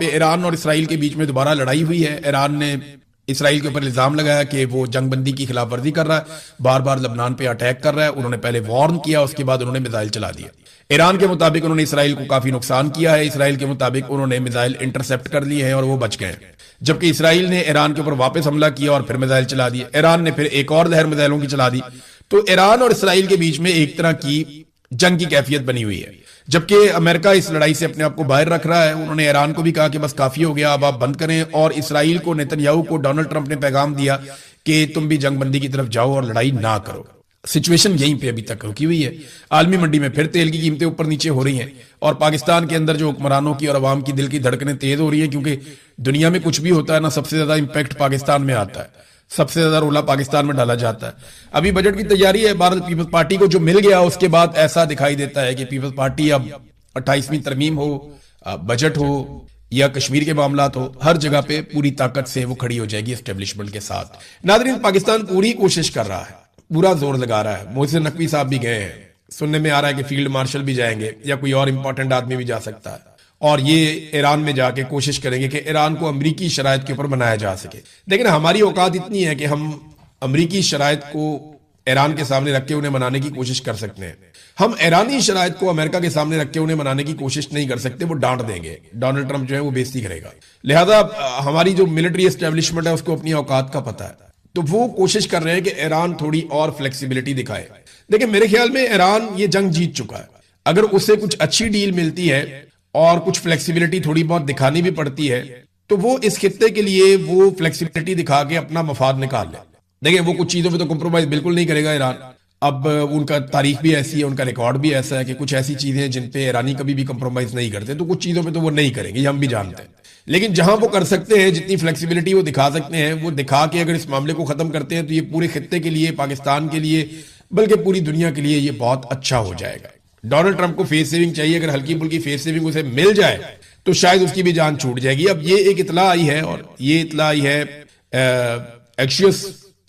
पे ईरान और इसराइल के बीच में दोबारा लड़ाई हुई है। ईरान ने इसराइल के ऊपर इल्जाम लगाया कि वो जंगबंदी की खिलाफ वर्जी कर रहा है, बार बार लबनान पे अटैक कर रहा है। उन्होंने पहले वार्न किया, उसके बाद उन्होंने मिसाइल चला दिया। ईरान के मुताबिक उन्होंने इसराइल को काफी नुकसान किया है। इसराइल के मुताबिक उन्होंने मिसाइल इंटरसेप्ट कर लिए हैं और वो बच गए हैं, जबकि इसराइल ने ईरान के ऊपर वापस हमला किया और फिर मिसाइल चला दिए। ईरान ने फिर एक और लहर मिसाइलों की चला दी। तो ईरान और इसराइल के बीच में एक तरह की जंग की कैफियत बनी हुई है, जबकि अमेरिका इस लड़ाई से अपने आप को बाहर रख रहा है। उन्होंने ईरान को भी कहा कि बस काफी हो गया, अब आप बंद करें। और इसराइल को, नेतन्याहू को डोनाल्ड ट्रंप ने पैगाम दिया कि तुम भी जंगबंदी की तरफ जाओ और लड़ाई ना करो। सिचुएशन यहीं पे अभी तक रुकी हुई है। आलमी मंडी में फिर तेल की कीमतें ऊपर नीचे हो रही हैं और पाकिस्तान के अंदर जो हुक्मरानों की और अवाम की दिल की धड़कनें तेज हो रही हैं, क्योंकि दुनिया में कुछ भी होता है ना, सबसे ज्यादा इंपैक्ट पाकिस्तान में आता है, सबसे ज्यादा रोला पाकिस्तान में डाला जाता है। अभी बजट की तैयारी है, भारत पीपल्स पार्टी को जो मिल गया उसके बाद ऐसा दिखाई देता है कि पीपल्स पार्टी अब 28वीं तरमीम हो, बजट हो या कश्मीर के मामलात हो, हर जगह पे पूरी ताकत से वो खड़ी हो जाएगी एस्टेब्लिशमेंट के साथ। नाज़रीन, पाकिस्तान पूरी कोशिश कर रहा है, पूरा जोर लगा रहा है। मोहसिन नकवी साहब भी गए हैं, सुनने में आ रहा है कि फील्ड मार्शल भी जाएंगे या कोई और इंपॉर्टेंट आदमी भी जा सकता है, और ये ईरान में जाके कोशिश करेंगे कि ईरान को अमरीकी शराइत के ऊपर बनाया जा सके। लेकिन हमारी औकात इतनी है कि हम अमरीकी शराइत को ईरान के सामने रख के उन्हें मनाने की कोशिश कर सकते हैं। हम ईरानी शराइत को अमेरिका के सामने रख के उन्हें मनाने की कोशिश नहीं कर सकते, वो डांट देंगे। डोनाल्ड ट्रंप जो है वो बेइज्जती करेगा। लिहाजा हमारी जो मिलिट्री एस्टेब्लिशमेंट है उसको अपनी औकात का पता है, तो वो कोशिश कर रहे हैं कि ईरान थोड़ी और फ्लेक्सिबिलिटी दिखाए। देखिए, मेरे ख्याल में ईरान ये जंग जीत चुका है। अगर उससे कुछ अच्छी डील मिलती है और कुछ फ्लेक्सिबिलिटी थोड़ी बहुत दिखानी भी पड़ती है, तो वो इस खित्ते के लिए वो फ्लेक्सिबिलिटी दिखा के अपना मफाद निकाल ले। देखिए, वो कुछ चीजों पे तो कॉम्प्रोमाइज बिल्कुल नहीं करेगा ईरान। अब उनका तारीख भी ऐसी है, उनका रिकॉर्ड भी ऐसा है कि कुछ ऐसी चीजें हैं जिन पे ईरानी कभी भी कॉम्प्रोमाइज नहीं करते, तो कुछ चीजों पे तो वो नहीं करेंगे, ये हम भी जानते हैं। लेकिन जहां वो कर सकते हैं, जितनी फ्लेक्सिबिलिटी वो दिखा सकते हैं, वो दिखा के अगर इस मामले को खत्म करते हैं तो ये पूरे खित्ते के लिए, पाकिस्तान के लिए, बल्कि पूरी दुनिया के लिए ये बहुत अच्छा हो जाएगा। डोनाल्ड ट्रंप को फेस सेविंग चाहिए, अगर हल्की फुल्की फेस सेविंग उसे मिल जाए तो शायद उसकी भी जान छूट जाएगी। अब ये एक इतला आई है, और ये इतला आई है, एक्शियस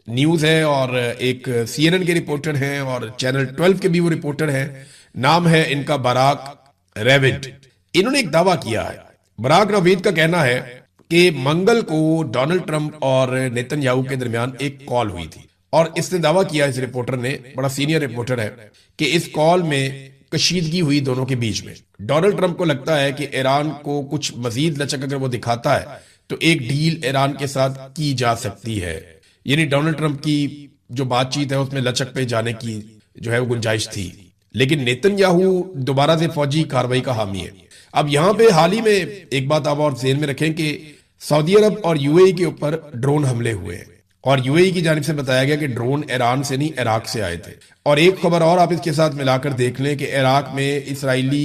न्यूज है, और एक CNN के रिपोर्टर हैं और चैनल 12 के भी वो रिपोर्टर हैं। नाम है इनका बराक रेविड। इन्होंने एक दावा किया है। बराक रेविड का कहना है कि मंगल को डोनाल्ड ट्रंप और नेतन्याहू के दरमियान एक कॉल हुई थी, और इसने दावा किया, इस रिपोर्टर ने, बड़ा सीनियर रिपोर्टर है, कि इस कॉल में कशीदगी हुई दोनों के बीच में। डोनाल्ड ट्रंप को लगता है कि ईरान को कुछ मजीद लचक अगर वो दिखाता है तो एक डील ईरान के साथ की जा सकती है। यानी डोनाल्ड ट्रंप की जो बातचीत है उसमें लचक पे जाने की जो है वो गुंजाइश थी। लेकिन नेतन्याहू दोबारा से फौजी कार्रवाई का हामी है। अब यहां पे हाल ही में एक बात आप और ज़हन में रखें कि सऊदी अरब और UAE के ऊपर ड्रोन हमले हुए हैं, और UAE की जानिब से बताया गया कि ड्रोन ईरान से नहीं, इराक से आए थे। और एक खबर और आप इसके साथ मिलाकर देख लें कि इराक में इसराइली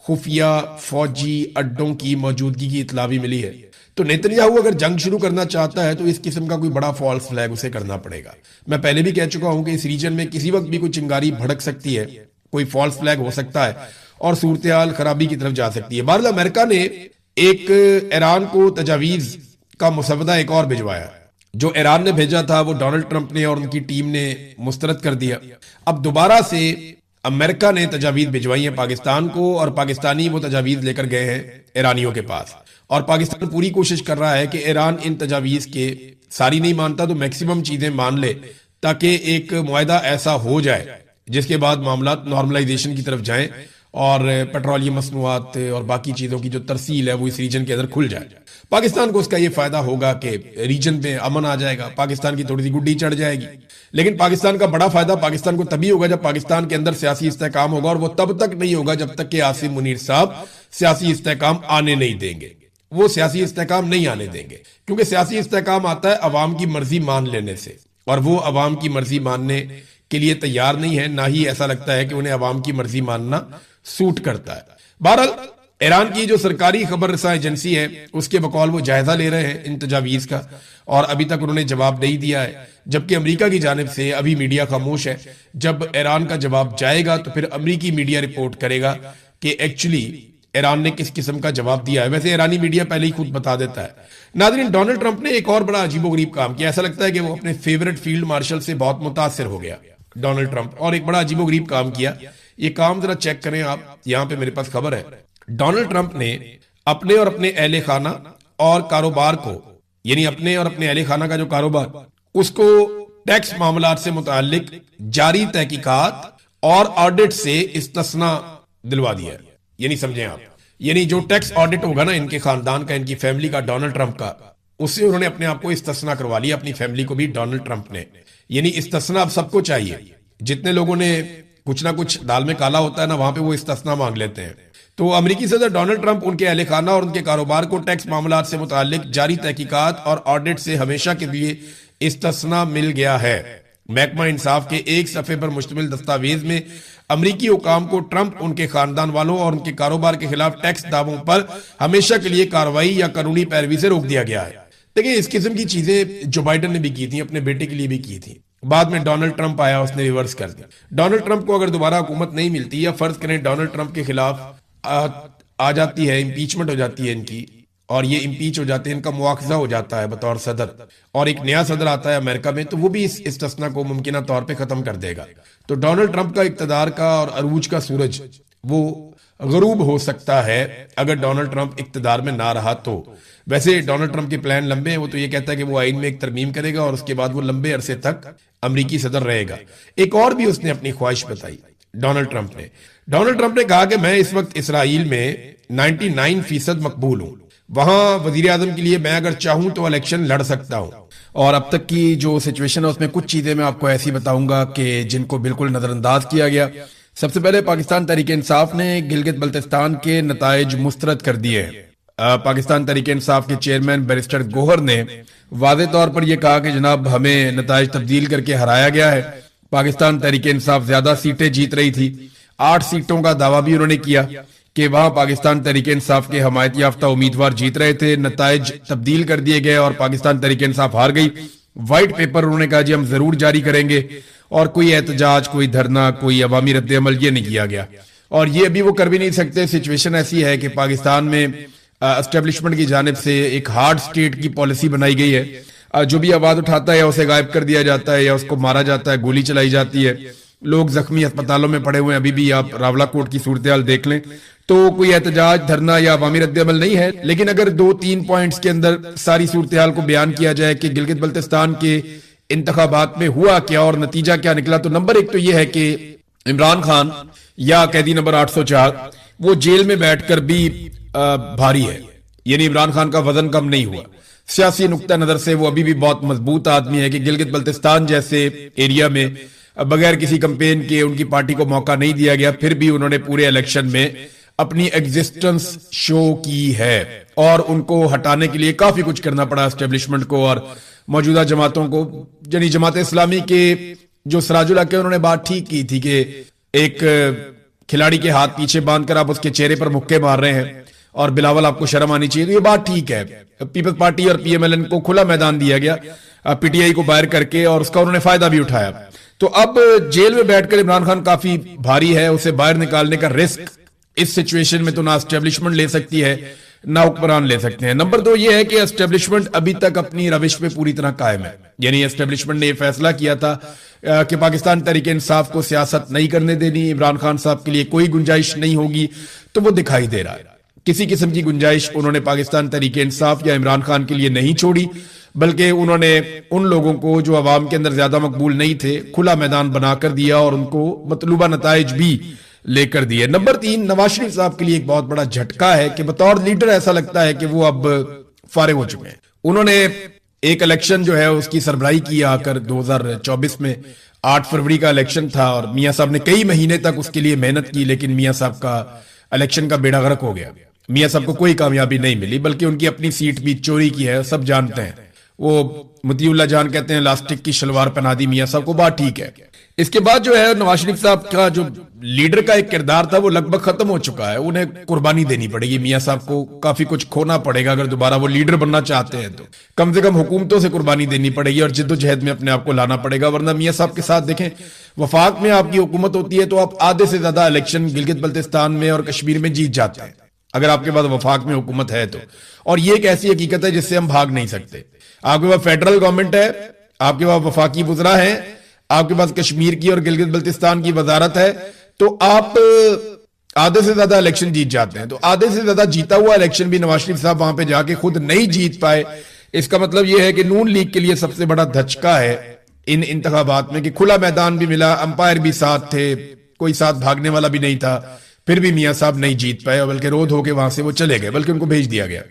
खुफिया फौजी अड्डों की मौजूदगी की इतला भी मिली है। तो नेतन्याहू अगर जंग शुरू करना चाहता है तो इस किस्म का कोई बड़ा फॉल्स फ्लैग उसे करना पड़ेगा। मैं पहले भी कह चुका हूं कि इस रीजन में किसी वक्त भी कोई चिंगारी भड़क सकती है, कोई फॉल्स फ्लैग हो सकता है और सूरत-ए-हाल खराबी की तरफ जा सकती है। बहरहाल अमेरिका ने एक ईरान को तजावीज का मुसवदा एक और भिजवाया। जो ईरान ने भेजा था वो डोनाल्ड ट्रंप ने और उनकी टीम ने मुस्तरद कर दिया। अब दोबारा से अमेरिका ने तजावीज भिजवाई है पाकिस्तान को, और पाकिस्तानी वो तजावीज लेकर गए हैं ईरानियों के पास। और पाकिस्तान पूरी कोशिश कर रहा है कि ईरान इन तजावीज के, सारी नहीं मानता तो मैक्सिमम चीजें मान ले, ताकि एक मुआहदा ऐसा हो जाए जिसके बाद मामला नॉर्मलाइजेशन की तरफ जाएं और पेट्रोलियम मसनूआत और बाकी चीजों की जो तरसील है वो इस रीजन के अंदर खुल जाए। पाकिस्तान को उसका ये फायदा होगा कि रीजन पे अमन आ जाएगा, पाकिस्तान की थोड़ी सी गुड्डी चढ़ जाएगी। लेकिन पाकिस्तान का बड़ा फायदा पाकिस्तान को तभी होगा जब पाकिस्तान के अंदर सियासी इस्तेहकाम होगा, और वो तब तक नहीं होगा जब तक कि आसिम मुनीर साहब सियासी इस्तेहकाम आने नहीं देंगे। वो सियासी इस्तेहकाम नहीं आने देंगे, क्योंकि सियासी इस्तेहकाम आता है अवाम की मर्जी मान लेने से, और वो अवाम की मर्जी मानने के लिए तैयार नहीं है, ना ही ऐसा लगता है कि उन्हें अवाम की मर्जी मानना सूट करता है। बहरहाल ईरान की जो सरकारी खबर रसा एजेंसी है उसके बकौल वो जायजा ले रहे हैं इन तजावीज का, और अभी तक उन्होंने जवाब नहीं दिया है। जबकि अमेरिका की जानिब से अभी मीडिया खामोश है। जब ईरान का जवाब जाएगा तो फिर अमेरिकी मीडिया रिपोर्ट करेगा कि एक्चुअली ईरान ने किस किस्म का जवाब दिया है। वैसे ईरानी मीडिया पहले ही खुद बता देता है। नाज़रीन, डोनाल्ड ट्रंप ने एक और बड़ा अजीबोगरीब काम किया। ऐसा लगता है कि वो अपने फेवरेट फील्ड मार्शल से बहुत मुतासिर हो गया डोनाल्ड ट्रंप, और एक बड़ा अजीबोगरीब काम किया। ये काम जरा चेक करें आप, यहां पे मेरे पास खबर है। डोनाल्ड ट्रंप ने अपने और अपने अहले खाना और कारोबार को, यानी अपने और अपने अहले खाना का जो कारोबार, उसको टैक्स मामलात से मुताल्लिक जारी तहकीकात और ऑडिट से इस्तिस्ना दिलवा दिया है। यानी समझें आप, यानी जो टैक्स ऑडिट होगा ना इनके खानदान का, इनकी फैमिली का, डोनाल्ड ट्रंप का, उससे उन्होंने अपने आप को इस्तिस्ना करवा लिया, अपनी फैमिली को भी डोनाल्ड ट्रंप ने। यानी इस्तिस्ना अब सबको चाहिए। जितने लोगों ने कुछ ना कुछ दाल में काला होता है ना, वहां पे वो इस्तिस्ना मांग लेते हैं। तो अमेरिकी सदर डोनाल्ड ट्रंप उनके अहले खाना और उनके कारोबार को टैक्स मामलात से मुताल्लिक जारी तहकीकात और ऑडिट से हमेशा के लिए इस्तिस्ना मिल गया है। महकमा इंसाफ के एक सफ़े पर मुश्तमिल दस्तावेज में अमरीकी हुकाम को ट्रंप, उनके खानदान वालों और उनके कारोबार के खिलाफ टैक्स दावों पर हमेशा के लिए कार्रवाई या कानूनी पैरवी से रोक दिया गया है। देखिए, इस किस्म की चीजें जो बाइडन ने भी की थी, अपने बेटे के लिए भी की थी। बाद में डोनाल्ड ट्रंप आया, उसने रिवर्स कर दिया। डोनाल्ड ट्रंप को अगर दोबारा हुकूमत नहीं मिलती, या फर्ज करें डोनाल्ड ट्रंप के खिलाफ आ जाती है, इंपीचमेंट हो जाती है इनकी, और ये इंपीच हो जाते हैं, इनका मुआवजा हो जाता है बतौर सदर, और एक नया सदर आता है अमेरिका में, तो वो भी इस इस्तिस्ना को मुमकिन तौर पे खत्म कर देगा। तो डोनाल्ड ट्रंप का इक्तदार का और अरूज का सूरज वो गरूब हो सकता है अगर डोनाल्ड ट्रंप इक्तदार में ना रहा तो। वैसे डोनाल्ड ट्रंप के प्लान लंबे हैं। वो तो ये कहता है कि वो आइन में एक तरमीम करेगा और उसके बाद वो लंबे अरसे तक अमरीकी सदर रहेगा। एक और भी उसने अपनी ख्वाहिश बताई डोनाल्ड ट्रंप ने कहा कि मैं इस वक्त इसराइल में 99% मकबूल हूं। वहां वजीर आजम के लिए मैं अगर चाहूं तो इलेक्शन लड़ सकता हूं। और अब तक की जो सिचुएशन है उसमें कुछ चीजें मैं आपको ऐसी बताऊंगा कि जिनको बिल्कुल नजरअंदाज किया गया। सबसे पहले पाकिस्तान तहरीक इंसाफ ने गिलगित बल्तिस्तान के नताइज मुस्तरद कर दिए हैं। पाकिस्तान तहरीक इंसाफ के चेयरमैन बैरिस्टर गोहर ने वाज़े तौर पर यह कहा कि जनाब हमें नताइज तब्दील करके हराया गया है। पाकिस्तान तहरीक इंसाफ ज्यादा सीटें जीत रही थी। 8 सीटों का दावा भी उन्होंने किया कि वहां पाकिस्तान तहरीक इंसाफ के हमायत याफ्ता उम्मीदवार जीत रहे थे। नताइज तब्दील कर दिए गए और पाकिस्तान तहरीक इंसाफ हार गई। व्हाइट पेपर उन्होंने कहा जी हम जरूर जारी करेंगे, और कोई एहतजाज, कोई धरना, कोई अवामी रद्द अमल ये नहीं किया गया, और ये अभी वो कर भी नहीं सकते। सिचुएशन ऐसी है कि पाकिस्तान में एस्टेब्लिशमेंट की जानिब से एक हार्ड स्टेट की पॉलिसी बनाई गई है। जो भी आवाज उठाता है या उसे गायब कर दिया जाता है या उसको मारा जाता है, गोली चलाई जाती है। लोग जख्मी अस्पतालों में पड़े हुए हैं। अभी भी आप रावलाकोट की सूरत हाल देख लें तो कोई एहतजाज, धरना या अवामी रद्द अमल नहीं है। लेकिन अगर 2-3 पॉइंट्स के अंदर सारी सूरत हाल को बयान किया जाए कि गिलगित बल्तिस्तान के इंतखाबात में हुआ क्या और नतीजा क्या निकला, तो नंबर 1 तो यह है कि इमरान खान या कैदी नंबर 804 वो जेल में बैठकर भी भारी है। यानी इमरान खान का वजन कम नहीं हुआ। सियासी नुक्ता नजर से वो अभी भी बहुत मजबूत आदमी है कि गिलगित बल्तिस्तान जैसे एरिया में बगैर किसी कंपेन के उनकी पार्टी को मौका नहीं दिया गया, फिर भी उन्होंने पूरे इलेक्शन में अपनी एग्जिस्टेंस शो की है और उनको हटाने के लिए काफी कुछ करना पड़ा एस्टेब्लिशमेंट को और मौजूदा जमातों को। यानी जमात इस्लामी के जो सराजुल हक है उन्होंने बात ठीक की थी कि एक खिलाड़ी के हाथ पीछे बांधकर आप उसके चेहरे पर मुक्के मार रहे हैं और बिलावल आपको शर्म आनी चाहिए, तो ये बात ठीक है। पीपल्स पार्टी और पीएमएलएन को खुला मैदान दिया गया पीटीआई को बाहर करके और उसका उन्होंने फायदा भी उठाया। तो अब जेल में बैठकर इमरान खान काफी भारी है, उसे बाहर निकालने का रिस्क इस सिचुएशन में तो ना एस्टेब्लिशमेंट ले सकती है ना हुक्मरान ले सकते हैं। नंबर 2 ये है कि एस्टेब्लिशमेंट अभी तक अपनी रविश पे पूरी तरह कायम है। यानी एस्टेब्लिशमेंट ने यह फैसला किया था कि पाकिस्तान तहरीक इंसाफ को सियासत नहीं करने देनी, इमरान खान साहब के लिए कोई गुंजाइश नहीं होगी, तो वो दिखाई दे रहा है। किसी किस्म की गुंजाइश उन्होंने पाकिस्तान तहरीक इंसाफ या इमरान खान के लिए नहीं छोड़ी, बल्कि उन्होंने उन लोगों को जो अवाम के अंदर ज्यादा मकबूल नहीं थे खुला मैदान बनाकर दिया और उनको मतलूबा नताइज भी लेकर दिए। नंबर 3 नवाज शरीफ साहब के लिए एक बहुत बड़ा झटका है कि बतौर लीडर ऐसा लगता है कि वो अब फारिग हो चुके हैं। उन्होंने एक इलेक्शन जो है उसकी सरबराही की आकर 2024 में 8 फरवरी का इलेक्शन था और मियां साहब ने कई महीने तक उसके लिए मेहनत की, लेकिन मियां साहब का इलेक्शन का बेड़ा गर्क हो गया। मियां साहब को कोई कामयाबी नहीं मिली, बल्कि उनकी अपनी सीट भी चोरी की है, सब जानते हैं। वो मुतीउल्लाह जान कहते हैं इलास्टिक की शलवार पहना दी मियां साहब को, बात ठीक है। इसके बाद जो है नवाज शरीफ साहब का जो लीडर का एक किरदार था वो लगभग खत्म हो चुका है। उन्हें कुर्बानी देनी पड़ेगी, मियां साहब को काफी कुछ खोना पड़ेगा अगर दोबारा वो लीडर बनना चाहते हैं तो कम से कम हुकूमतों से कुर्बानी देनी पड़ेगी और जिद्दोजहद में अपने आप को लाना पड़ेगा। वरना मियां साहब के साथ देखें, वफाक में आपकी हुकूमत होती है तो आप आधे से ज्यादा इलेक्शन गिलगित बल्तिस्तान में और कश्मीर में जीत जाते हैं अगर आपके पास वफाक में हुकूमत है तो। और ये एक ऐसी हकीकत है जिससे हम भाग नहीं सकते। आपके पास फेडरल गवर्नमेंट है, आपके पास वफाकी वज़रा है, आपके पास कश्मीर की और गिलगित बल्तिस्तान की वजारत है, तो आप आधे से ज्यादा इलेक्शन जीत जाते हैं। तो आधे से ज्यादा जीता हुआ इलेक्शन भी नवाज शरीफ साहब वहां पे जाके खुद नहीं जीत पाए। इसका मतलब यह है कि नून लीग के लिए सबसे बड़ा धचका है इन इंतखाबात में कि खुला मैदान भी मिला, अंपायर भी साथ थे, कोई साथ भागने वाला भी नहीं था, फिर भी मियां साहब नहीं जीत पाए, बल्कि रोध होके वहां से वो चले गए, बल्कि उनको भेज दिया गया।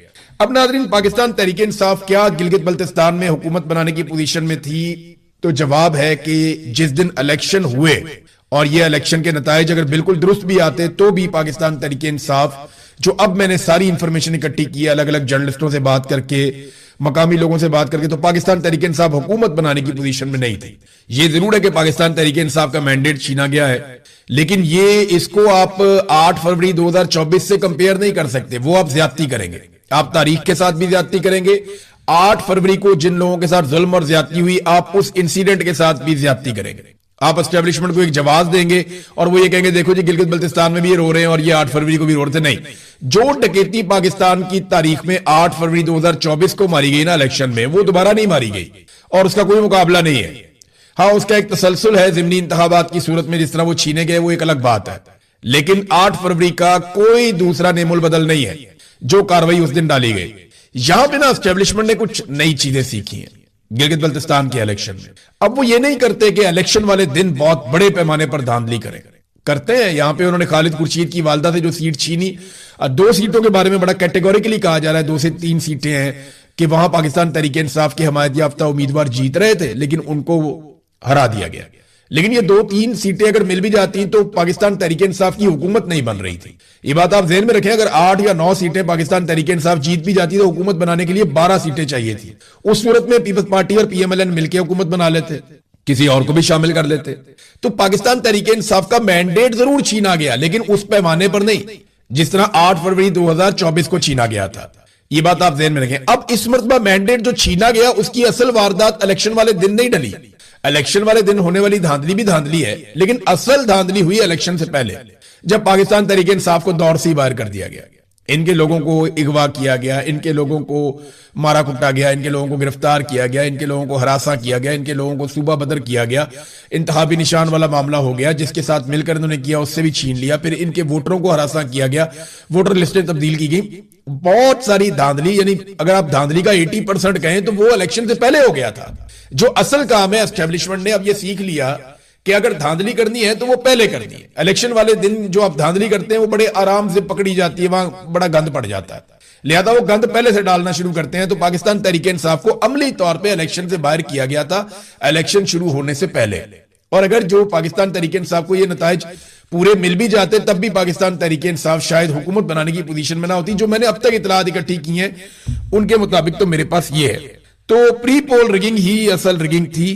अब नाजरीन, पाकिस्तान तहरीक इंसाफ क्या गिलगित बल्तिस्तान में हुकूमत बनाने की पोजीशन में थी? तो जवाब है कि जिस दिन इलेक्शन हुए और ये इलेक्शन के नताइज अगर बिल्कुल दुरुस्त भी आते तो भी पाकिस्तान तहरीक इंसाफ, जो अब मैंने सारी इंफॉर्मेशन इकट्ठी की है अलग अलग जर्नलिस्टों से बात करके, मकामी लोगों से बात करके, तो पाकिस्तान तहरीक इंसाफ हुकूमत बनाने की पोजीशन में नहीं थी। ये जरूर है कि पाकिस्तान तहरीक इंसाफ का मैंडेट छीना गया है, लेकिन ये इसको आप 8 फरवरी 2024 से कंपेयर नहीं कर सकते। वो आप ज्यादती करेंगे, आप तारीख के साथ भी ज्यादती करेंगे। 8 फरवरी को जिन लोगों के साथ जुल्म और ज्यादती हुई, आप उस इंसिडेंट के साथ भी ज्यादती करेंगे। आप एस्टेब्लिशमेंट को एक जवाब देंगे और वो ये कहेंगे देखो जी गिलगित बल्तिस्तान में भी ये रो रहे हैं और ये 8 फरवरी को भी रो रहे थे। नहीं, जो डकैती पाकिस्तान की तारीख में 8 फरवरी 2024 को मारी गई ना इलेक्शन में, वो दोबारा नहीं मारी गई और उसका कोई मुकाबला नहीं है। हाँ, उसका एक तसलसल है जिमनी इंतखाबात की सूरत में, जिस तरह वो छीने गए वो एक अलग बात है, लेकिन 8 फरवरी का कोई दूसरा नेमुल बदल नहीं है जो कार्रवाई उस दिन डाली गई। यहां पे ना एस्टेब्लिशमेंट ने कुछ नई चीजें सीखी हैं गिलगित बल्तिस्तान के इलेक्शन में। अब वो ये नहीं करते कि इलेक्शन वाले दिन बहुत बड़े पैमाने पर धांधली करें, करते हैं। यहां पे उन्होंने खालिद खुर्शीद की वालदा से जो सीट छीनी, 2 सीटों के बारे में बड़ा कैटेगोरिकली कहा जा रहा है, 2 से 3 सीटें हैं कि वहां पाकिस्तान तहरीक इंसाफ के हमायत याफ्ता उम्मीदवार जीत रहे थे लेकिन उनको हरा दिया गया। लेकिन ये 2-3 सीटें अगर मिल भी जाती तो पाकिस्तान तहरीक इंसाफ की हुकूमत नहीं बन रही थी। ये बात आप ज़हन में रखें, अगर 8 या 9 सीटें पाकिस्तान तहरीक इंसाफ जीत भी जाती तो हुकूमत बनाने के लिए 12 सीटें चाहिए थी। उस सूरत में पीपल्स पार्टी और PMLN मिलकर हुकूमत बना लेते, किसी और को भी शामिल कर लेते। तो पाकिस्तान तहरीक इंसाफ का मैंडेट जरूर छीना गया, लेकिन उस पैमाने पर नहीं जिस तरह 8 फरवरी 2024 को छीना गया था। ये बात आप ज़हन में रखें। अब इस मरतबा मैंडेट जो छीना गया उसकी असल वारदात इलेक्शन वाले दिन नहीं डली। इलेक्शन वाले दिन होने वाली धांधली भी धांधली है, लेकिन असल धांधली हुई इलेक्शन से पहले, जब पाकिस्तान तहरीक इंसाफ को दौर से बाहर कर दिया गया। इनके लोगों को अगवा किया गया, इनके लोगों को मारा कुटा गया, इनके लोगों को गिरफ्तार किया गया, इनके लोगों को हरासा किया गया, इनके लोगों को सूबा बदर किया गया, इंतहाबी निशान वाला मामला हो गया, जिसके साथ मिलकर इन्होंने किया उससे भी छीन लिया, फिर इनके वोटरों को हरासा किया गया, वोटर लिस्टें तब्दील की गई, बहुत सारी धांधली। यानी अगर आप धांधली का 80% कहें तो वो इलेक्शन से पहले हो गया था। जो असल काम है, एस्टेब्लिशमेंट ने अब ये सीख लिया कि अगर धांधली करनी है तो वो पहले करनी है। इलेक्शन वाले दिन जो आप धांधली करते हैं वो बड़े आराम से पकड़ी जाती है, वहां बड़ा गंद पड़ जाता है, लिहाजा वो गंद पहले से डालना शुरू करते हैं। तो पाकिस्तान तहरीक इंसाफ को अमली तौर पर इलेक्शन से बाहर किया गया था इलेक्शन शुरू होने से पहले। और अगर जो पाकिस्तान तहरीक इंसाफ को ये नताइज पूरे मिल भी जाते तब भी पाकिस्तान तहरीक इंसाफ शायद हुकूमत बनाने की पोजीशन में ना होती। जो मैंने अब तक इतलात इकट्ठी की हैं उनके मुताबिक तो मेरे पास ये है। तो प्री पोल रिगिंग ही असल रिगिंग थी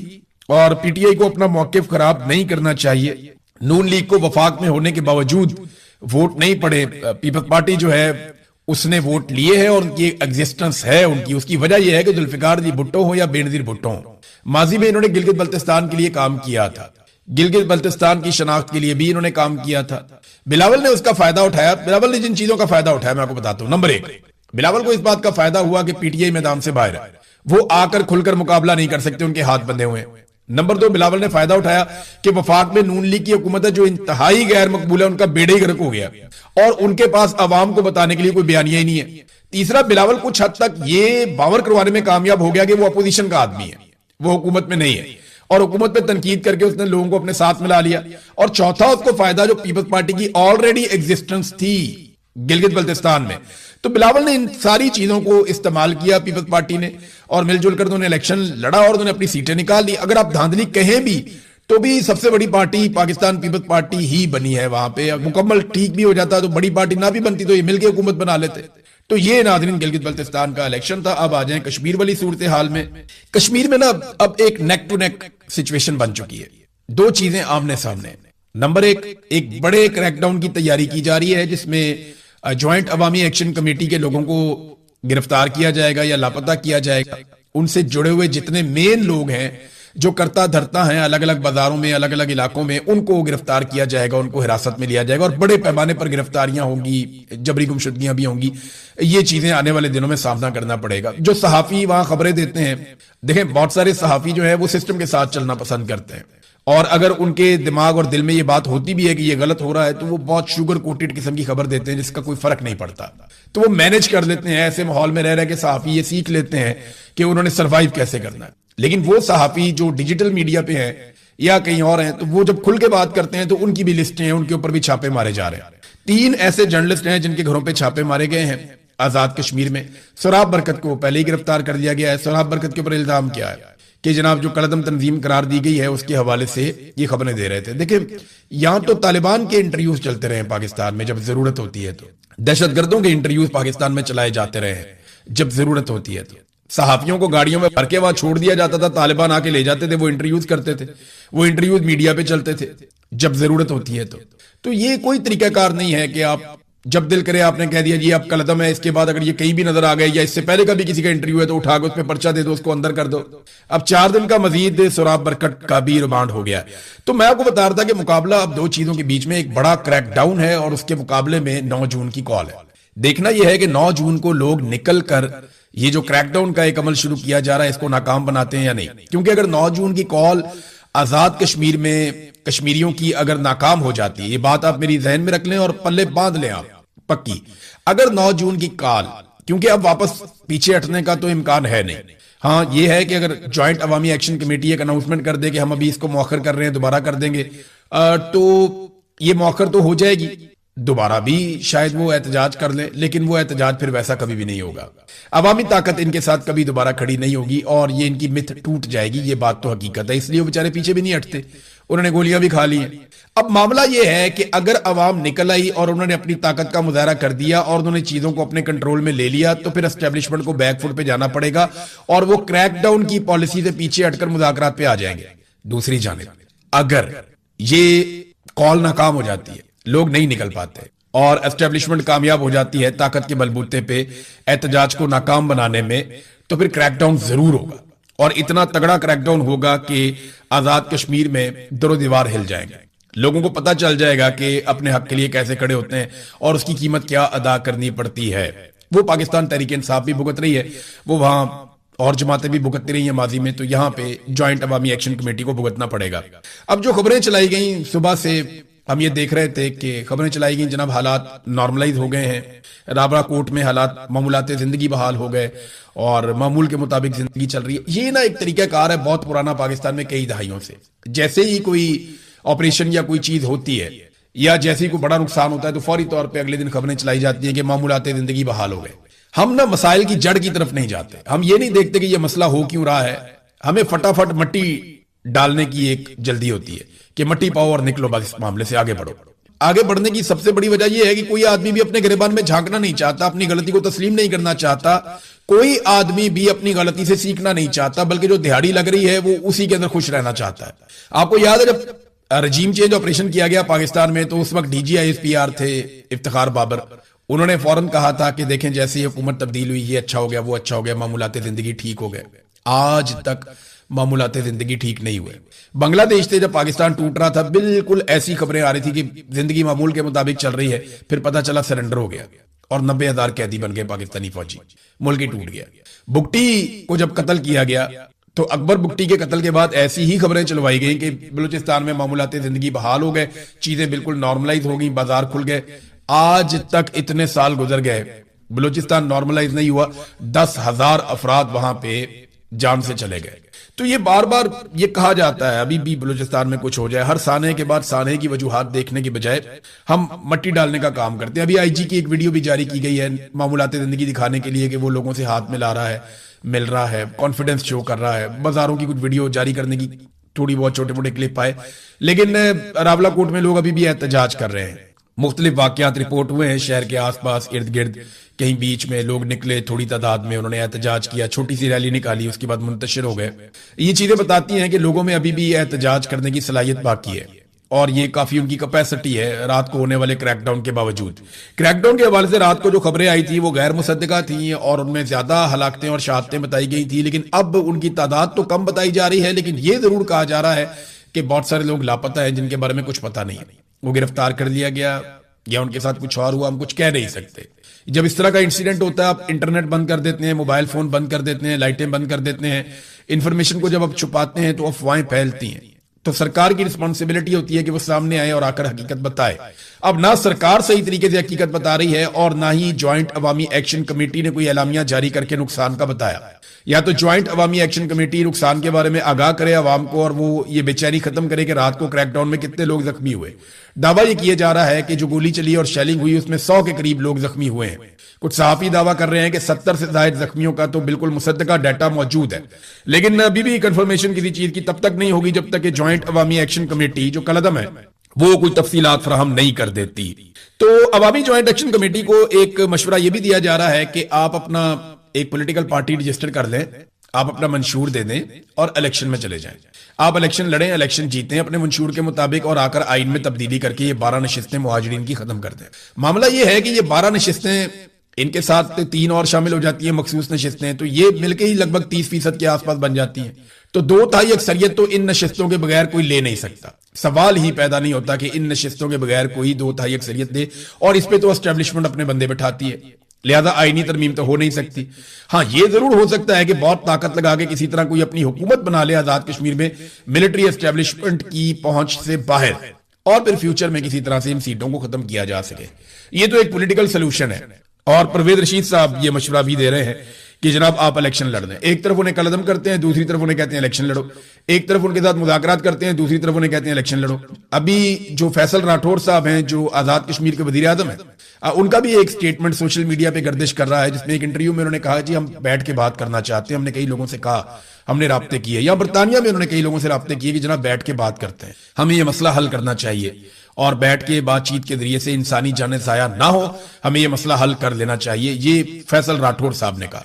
और PTI को अपना मौकिफ खराब नहीं करना चाहिए। नून लीग को वफाक में होने के बावजूद वोट नहीं पड़े, पीपल्स पार्टी जो है उसने वोट लिए हैं और उनकी एग्जिस्टेंस है उनकी। उसकी वजह यह है कि जुल्फिकार जी भुट्टो हो या बेनजीर भुट्टो हो, माजी में इन्होंने गिलगित बल्तिस्तान के लिए काम किया था, गिलगित बल्तिस्तान की शनाख्त के लिए भी इन्होंने काम किया था। बिलावल ने उसका फायदा उठाया। बिलावल ने जिन चीजों का फायदा उठाया मैं आपको बताता हूं। नंबर 1, बिलावल को इस बात का फायदा हुआ कि PTI मैदान से बाहर है, वो आकर खुलकर मुकाबला नहीं कर सकते, उनके हाथ बंधे हुए हैं। नंबर 2, बिलावल ने फायदा उठाया कि वफाक में नून लीग की हुकूमत है जो इंतहाई गैर मकबूल है, उनका बेड़े ही गर्क हो गया और उनके पास अवाम को बताने के लिए कोई बयानिया ही नहीं है। तीसरा, बिलावल कुछ हद तक ये बावर करवाने में कामयाब हो गया कि वो अपोजिशन का आदमी है, वो हुकूमत में नहीं है और हुकूमत पे तनकीद करके उसने लोगों को अपने साथ मिला लिया। और चौथा, उसको फायदा जो पीपल्स पार्टी की ऑलरेडी एग्जिस्टेंस थी गिलगित बल्तिस्तान में। तो बिलावल ने इन सारी चीजों को इस्तेमाल किया पीपल्स पार्टी ने और मिलजुल कर उन्होंने इलेक्शन लड़ा और उन्होंने अपनी सीटें निकाल ली। अगर आप धांधली कहें भी तो भी सबसे बड़ी पार्टी पाकिस्तान पीपल्स पार्टी ही बनी है। वहां पे मुकम्मल ठीक भी हो जाता तो बड़ी पार्टी ना भी बनती तो ये मिलकर हुकूमत बना लेते। तो ये नाज़रीन गिलगित बल्तिस्तान का इलेक्शन था। अब आ जाएं कश्मीर वाली सूरत हाल में। कश्मीर में ना अब एक नेक टू नेक सिचुएशन बन चुकी है, 2 चीजें आमने सामने। नंबर 1, एक बड़े क्रैकडाउन की तैयारी की जा रही है जिसमें ज्वाइंट अवामी एक्शन कमेटी के लोगों को गिरफ्तार किया जाएगा या लापता किया जाएगा। उनसे जुड़े हुए जितने मेन लोग हैं जो करता धरता हैं अलग अलग बाजारों में अलग अलग इलाकों में, उनको गिरफ्तार किया जाएगा, उनको हिरासत में लिया जाएगा और बड़े पैमाने पर गिरफ्तारियां होंगी, जबरी गुमशुदगियां भी होंगी। ये चीजें आने वाले दिनों में सामना करना पड़ेगा। जो सहाफी वहां खबरें देते हैं, देखें बहुत सारे सहाफी जो है वो सिस्टम के साथ चलना पसंद करते हैं और अगर उनके दिमाग और दिल में ये बात होती भी है कि ये गलत हो रहा है, तो वो बहुत शुगर कोटेड किस्म की खबर देते हैं जिसका कोई फर्क नहीं पड़ता। तो वो मैनेज कर लेते हैं, ऐसे माहौल में रह रहे के सहाफी ये सीख लेते हैं कि उन्होंने सरवाइव कैसे करना है। लेकिन वो सहाफी जो डिजिटल मीडिया पे हैं या कहीं और हैं, तो वो जब खुल के बात करते हैं तो उनकी भी लिस्टें हैं, उनके ऊपर भी छापे मारे जा रहे हैं। 3 ऐसे जर्नलिस्ट हैं जिनके घरों पे छापे मारे गए हैं आजाद कश्मीर में। सोराब बरकत को पहले ही गिरफ्तार कर लिया गया है। सोराब बरकत के ऊपर इल्जाम क्या है कि जनाब जो कलदम तंजीम करार दी गई है उसके हवाले से ये खबरें दे रहे थे। देखिए, यहां तो तालिबान के इंटरव्यूज चलते रहे पाकिस्तान में जब जरूरत होती है, तो दहशतगर्दों के इंटरव्यूज पाकिस्तान में चलाए जाते रहे हैं जब जरूरत होती है। तो सहाफियों को गाड़ियों में भर के वहां छोड़ दिया जाता था, तालिबान आके ले जाते थे, वो इंटरव्यूज करते थे, वो इंटरव्यूज मीडिया पे चलते थे जब जरूरत होती है। तो ये कोई तरीकाकार नहीं है कि आप जब दिल करे आपने कह दिया जी आप कलदम है, इसके बाद अगर ये कहीं भी नजर आ गए या इससे पहले कभी किसी का इंटरव्यू है तो उठा के उस पर पर्चा दे दो, उसको अंदर कर दो। अब 4 दिन का मजीद सोराब बरकत का भी रिमांड हो गया। तो मैं आपको बता रहा था कि मुकाबला अब 2 चीजों के बीच में एक बड़ा क्रैकडाउन है और उसके मुकाबले में 9 जून की कॉल है। देखना यह है कि 9 जून को लोग निकल कर ये जो क्रैकडाउन का एक अमल शुरू किया जा रहा है इसको नाकाम बनाते हैं या नहीं। क्योंकि अगर 9 जून की कॉल आजाद कश्मीर में कश्मीरियों की अगर नाकाम हो जाती है, ये बात आप मेरी जहन में रख लें और पल्ले बांध लें आप पक्की, अगर 9 जून की कॉल, क्योंकि अब वापस पीछे हटने का तो इम्कान है नहीं। हाँ, ये है कि अगर ज्वाइंट अवामी एक्शन कमेटी एक अनाउंसमेंट कर दे कि हम अभी इसको मौखर कर रहे हैं, दोबारा कर देंगे, तो ये मौखर तो हो जाएगी, दोबारा भी शायद वो एहतजाज कर ले, लेकिन वो एहतजाज फिर वैसा कभी भी नहीं होगा। अवामी ताकत इनके साथ कभी दोबारा खड़ी नहीं होगी और ये इनकी मिथ टूट जाएगी, ये बात तो हकीकत है। इसलिए वो बेचारे पीछे भी नहीं हटते, उन्होंने गोलियां भी खा ली हैं। अब मामला ये है कि अगर अवाम निकल आई और उन्होंने अपनी ताकत का मुजाहरा कर दिया और उन्होंने चीजों को अपने कंट्रोल में ले लिया, तो फिर एस्टेब्लिशमेंट को बैकफुट पे जाना पड़ेगा और वो क्रैकडाउन की पॉलिसी से पीछे हटकर मुज़ाकरात पे आ जाएंगे। दूसरी जानिब अगर ये कॉल नाकाम हो जाती है, लोग नहीं निकल पाते और एस्टेब्लिशमेंट कामयाब हो जाती है ताकत के बलबूते पे एहतजाज को नाकाम बनाने में, तो फिर क्रैकडाउन जरूर होगा और इतना तगड़ा क्रैकडाउन होगा कि आजाद कश्मीर में दरो दीवार हिल जाएंगे। लोगों को पता चल जाएगा कि अपने हक के लिए कैसे खड़े होते हैं और उसकी कीमत क्या अदा करनी पड़ती है। वो पाकिस्तान तहरीक इंसाफ भी भुगत रही है, वो वहां और जमातें भी भुगतती रही हैं माजी में, तो यहां पे ज्वाइंट अवामी एक्शन कमेटी को भुगतना पड़ेगा। अब जो खबरें चलाई गई सुबह से, हम ये देख रहे थे कि खबरें चलाई गई जनाब हालात नॉर्मलाइज हो गए हैं, राबरा कोर्ट में हालात मामूलाते जिंदगी बहाल हो गए और मामूल के मुताबिक जिंदगी चल रही है। ये ना एक तरीका कार है बहुत पुराना पाकिस्तान में कई दहाइयों से। जैसे ही कोई ऑपरेशन या कोई चीज होती है या जैसे ही कोई बड़ा नुकसान होता है तो फौरी तौर पे अगले दिन खबरें चलाई जाती है कि मामूलाते जिंदगी बहाल हो गए। हम ना मसाइल की जड़ की तरफ नहीं जाते, हम ये नहीं देखते कि ये मसला हो क्यों रहा है, हमें फटाफट मट्टी डालने की एक जल्दी होती है कि मट्टी पाओ और निकलो, बस इस मामले से आगे बढ़ो। आगे बढ़ने की सबसे बड़ी वजह यह है कि कोई आदमी भी अपने गिरबान में झांकना नहीं चाहता, अपनी गलती को तस्लीम नहीं करना चाहता, कोई आदमी भी अपनी गलती से सीखना नहीं चाहता, बल्कि जो दिहाड़ी लग रही है वो उसी के अंदर खुश रहना चाहता है। आपको याद है जब रजीम चेंज ऑपरेशन किया गया पाकिस्तान में, तो उस वक्त DGISPR थे इफ्तिखार बाबर, उन्होंने फौरन कहा था कि देखें जैसे ही हुकूमत तब्दील हुई ये अच्छा हो गया, वो अच्छा हो गया, मामूलाते जिंदगी ठीक हो गए। आज तक मामूलाते जिंदगी ठीक नहीं हुए। बांग्लादेश से जब पाकिस्तान टूट रहा था बिल्कुल ऐसी खबरें आ रही थी कि जिंदगी मामूल के मुताबिक चल रही है, फिर पता चला सरेंडर हो गया और 90,000 कैदी बन गए पाकिस्तानी फौजी, मुल्क ही टूट गया। बुगटी को जब कत्ल किया गया तो अकबर बुगटी के कत्ल के बाद ऐसी ही खबरें चलवाई गई कि बलूचिस्तान में मामूलाते जिंदगी बहाल हो गए, चीजें बिल्कुल नॉर्मलाइज हो गई, बाजार खुल गए। आज तक इतने साल गुजर गए, बलूचिस्तान नॉर्मलाइज नहीं हुआ, 10,000 अफराद वहां पे जान से चले गए। तो ये बार बार ये कहा जाता है अभी भी बलूचिस्तान में कुछ हो जाए, हर साने के बाद साने की वजूहात देखने की बजाय हम मट्टी डालने का काम करते हैं। अभी IG की एक वीडियो भी जारी की गई है मामूलाते जिंदगी दिखाने के लिए कि वो लोगों से हाथ मिला रहा है, मिल रहा है, कॉन्फिडेंस शो कर रहा है। बाजारों की कुछ वीडियो जारी करने की थोड़ी बहुत छोटे मोटे क्लिप आए, लेकिन रावला कोट में लोग अभी भी एहतजाज कर रहे हैं। मुख्तलिफ वाकयात रिपोर्ट हुए हैं शहर के आसपास इर्द गिर्द, कहीं बीच में लोग निकले थोड़ी तादाद में, उन्होंने एहतजाज किया, छोटी सी रैली निकाली, उसके बाद मुंतशिर हो गए। ये चीजें बताती हैं कि लोगों में अभी भी एहतजाज करने की सलाहियत बाकी है और ये काफी उनकी कैपेसिटी है रात को होने वाले क्रैकडाउन के बावजूद। क्रैकडाउन के हवाले से रात को जो खबरें आई थी वो गैर मुसद्दका थी और उनमें ज्यादा हलाकतें और शहादतें बताई गई थी, लेकिन अब उनकी तादाद तो कम बताई जा रही है, लेकिन ये जरूर कहा जा रहा है कि बहुत सारे लोग लापता है जिनके बारे में कुछ पता नहीं है, वो गिरफ्तार कर लिया गया या उनके साथ कुछ और हुआ, हम कुछ कह नहीं सकते। जब इस तरह का इंसिडेंट होता है आप इंटरनेट बंद कर देते हैं, मोबाइल फोन बंद कर देते हैं, लाइटें बंद कर देते हैं, इंफॉर्मेशन को जब आप छुपाते हैं तो अफवाहें फैलती हैं। तो सरकार की रिस्पॉन्सिबिलिटी होती है कि वो सामने आए और आकर हकीकत बताए। अब ना सरकार सही तरीके से हकीकत बता रही है और ना ही ज्वाइंट अवामी एक्शन कमेटी ने कोई एलामिया जारी करके नुकसान का बताया। या तो ज्वाइंट अवामी एक्शन कमेटी नुकसान के बारे में आगाह करे आवाम को और वो ये बेचैनी खत्म करे कि रात को क्रैकडाउन में कितने लोग जख्मी हुए। दावा ये किया जा रहा है कि जो गोली चली और शेलिंग हुई उसमें 100 के करीब लोग जख्मी हुए हैं। कुछ सहाफी दावा कर रहे हैं कि 70 से ज्यादा जख्मियों का तो बिल्कुल मुसद्दका डाटा मौजूद है, लेकिन अभी भी कंफर्मेशन किसी चीज की तब तक नहीं होगी जब तक कि ज्वाइंट अवामी एक्शन कमेटी जो कलदम है वो कोई तफसीलात फराहम नहीं कर देती। तो अवामी ज्वाइंट एक्शन कमेटी को एक मशवरा यह भी दिया जा रहा है कि आप अपना एक पॉलिटिकल पार्टी रजिस्टर कर लें, आप अपना मंशूर दे दें और इलेक्शन में चले जाएं। आप इलेक्शन लड़ें, इलेक्शन जीतें अपने मंशूर के मुताबिक और आकर आइन में तब्दीली करके ये 12 नशिस्तें मुहाजिरीन की खत्म कर दें। मामला ये है कि ये 12 नशिस्तें, इनके साथ 3 और शामिल हो जाती है मखसूस नशिस्तें, तो ये मिलकर ही लगभग 30% के आसपास बन जाती हैं। तो 2/3 अक्सरियत तो इन नशिस्तों के बगैर कोई ले नहीं सकता। सवाल ही पैदा नहीं होता कि इन नशिस्तों के बगैर कोई 2/3 अक्सरियत दे, और इस पे तो एस्टेब्लिशमेंट अपने बंदे बैठाती है, लिहाजा आईनी तरमीम तो हो नहीं सकती। हाँ, ये जरूर हो सकता है कि बहुत ताकत लगा के किसी तरह कोई अपनी हुकूमत बना ले आजाद कश्मीर में मिलिट्री एस्टेब्लिशमेंट की पहुंच से बाहर, और फिर फ्यूचर में किसी तरह से इन सीटों को खत्म किया जा सके। ये तो एक पॉलिटिकल सोल्यूशन है। और परवेज रशीद साहब ये मशवरा भी दे रहे हैं कि जनाब आप इलेक्शन लड़ दें। एक तरफ उन्हें कलदम करते हैं, दूसरी तरफ उन्हें कहते हैं इलेक्शन लड़ो। एक तरफ उनके साथ मुज़ाकरात करते हैं, दूसरी तरफ उन्हें कहते हैं इलेक्शन लड़ो। अभी जो फैसल राठौर साहब हैं जो आजाद कश्मीर के वजीर आजम हैं, उनका भी एक स्टेटमेंट सोशल मीडिया पे गर्दिश कर रहा है, जिसमें एक इंटरव्यू में उन्होंने कहा जी हम बैठ के बात करना चाहते हैं, हमने कई लोगों से कहा, हमने राब्ते किए। या बरतानिया में उन्होंने कई लोगों से राब्ते किए कि जनाब बैठ के बात करते हैं, हमें ये मसला हल करना चाहिए और बैठ के बातचीत के जरिए से इंसानी जाने जाया ना हो, हमें ये मसला हल कर लेना चाहिए। ये फैसल राठौर साहब ने कहा।